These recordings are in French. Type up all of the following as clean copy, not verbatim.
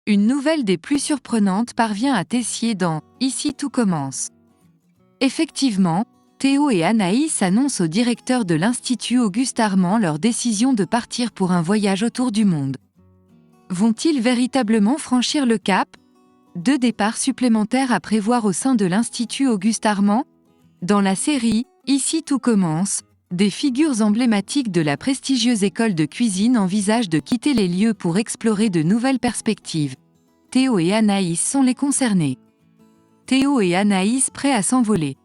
Une nouvelle des plus surprenantes parvient à Tessier dans « Ici tout commence ». Effectivement, Théo et Anaïs annoncent au directeur de l'Institut Auguste Armand leur décision de partir pour un voyage autour du monde. Vont-ils véritablement franchir le cap ? 2 départs supplémentaires à prévoir au sein de l'Institut Auguste Armand ? Dans la série « Ici tout commence », des figures emblématiques de la prestigieuse école de cuisine envisagent de quitter les lieux pour explorer de nouvelles perspectives. Théo et Anaïs sont les concernés. Théo et Anaïs prêts à s'envoler.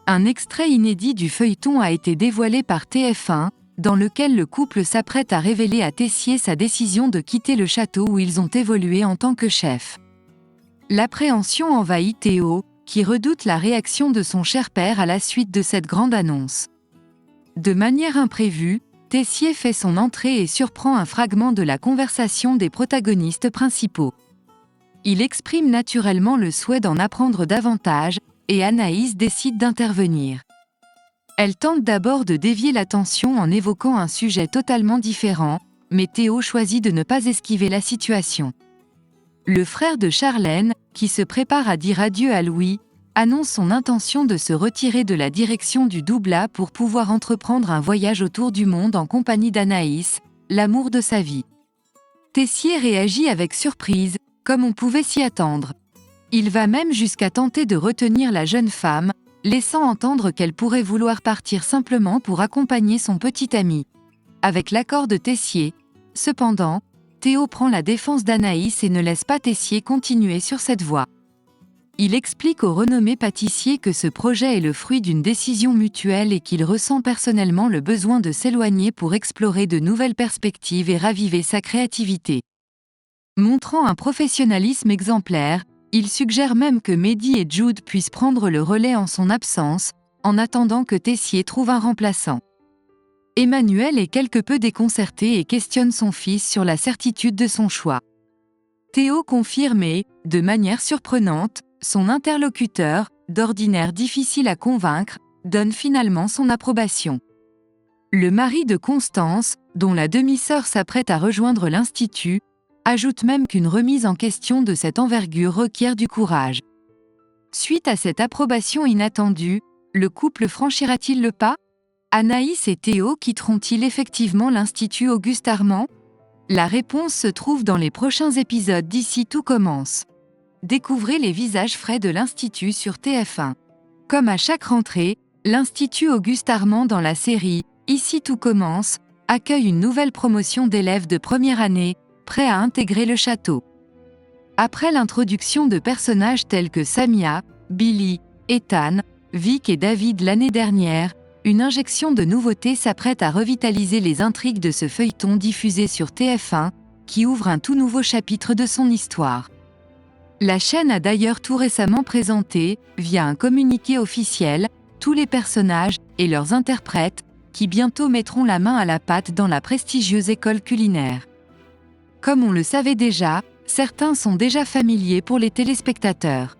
Un extrait inédit du feuilleton a été dévoilé par TF1, dans lequel le couple s'apprête à révéler à Tessier sa décision de quitter le château où ils ont évolué en tant que chefs. L'appréhension envahit Théo, qui redoute la réaction de son cher père à la suite de cette grande annonce. De manière imprévue, Tessier fait son entrée et surprend un fragment de la conversation des protagonistes principaux. Il exprime naturellement le souhait d'en apprendre davantage, et Anaïs décide d'intervenir. Elle tente d'abord de dévier l'attention en évoquant un sujet totalement différent, mais Théo choisit de ne pas esquiver la situation. Le frère de Charlène, qui se prépare à dire adieu à Louis, annonce son intention de se retirer de la direction du Doublat pour pouvoir entreprendre un voyage autour du monde en compagnie d'Anaïs, l'amour de sa vie. Tessier réagit avec surprise, comme on pouvait s'y attendre. Il va même jusqu'à tenter de retenir la jeune femme, laissant entendre qu'elle pourrait vouloir partir simplement pour accompagner son petit ami. Avec l'accord de Tessier, cependant, Théo prend la défense d'Anaïs et ne laisse pas Tessier continuer sur cette voie. Il explique au renommé pâtissier que ce projet est le fruit d'une décision mutuelle et qu'il ressent personnellement le besoin de s'éloigner pour explorer de nouvelles perspectives et raviver sa créativité. Montrant un professionnalisme exemplaire, il suggère même que Mehdi et Jude puissent prendre le relais en son absence, en attendant que Tessier trouve un remplaçant. Emmanuel est quelque peu déconcerté et questionne son fils sur la certitude de son choix. Théo confirme et, de manière surprenante, son interlocuteur, d'ordinaire difficile à convaincre, donne finalement son approbation. Le mari de Constance, dont la demi-sœur s'apprête à rejoindre l'Institut, ajoute même qu'une remise en question de cette envergure requiert du courage. Suite à cette approbation inattendue, le couple franchira-t-il le pas ? Anaïs et Théo quitteront-ils effectivement l'Institut Auguste Armand ? La réponse se trouve dans les prochains épisodes d'Ici tout commence. Découvrez les visages frais de l'Institut sur TF1. Comme à chaque rentrée, l'Institut Auguste Armand dans la série « Ici tout commence » accueille une nouvelle promotion d'élèves de première année, prêts à intégrer le château. Après l'introduction de personnages tels que Samia, Billy, Ethan, Vic et David l'année dernière, une injection de nouveautés s'apprête à revitaliser les intrigues de ce feuilleton diffusé sur TF1, qui ouvre un tout nouveau chapitre de son histoire. La chaîne a d'ailleurs tout récemment présenté, via un communiqué officiel, tous les personnages et leurs interprètes, qui bientôt mettront la main à la pâte dans la prestigieuse école culinaire. Comme on le savait déjà, certains sont déjà familiers pour les téléspectateurs.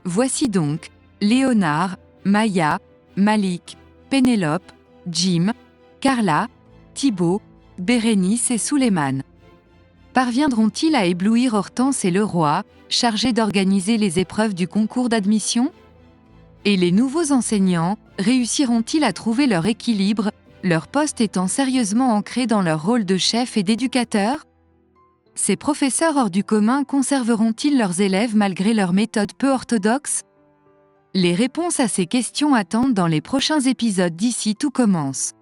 Voici donc Léonard, Maya, Malik, Pénélope, Jim, Carla, Thibaut, Bérénice et Souleymane. Parviendront-ils à éblouir Hortense et Leroy, chargés d'organiser les épreuves du concours d'admission ? Et les nouveaux enseignants, réussiront-ils à trouver leur équilibre, leur poste étant sérieusement ancré dans leur rôle de chef et d'éducateur ? Ces professeurs hors du commun conserveront-ils leurs élèves malgré leurs méthodes peu orthodoxes ? Les réponses à ces questions attendent dans les prochains épisodes d'Ici tout commence.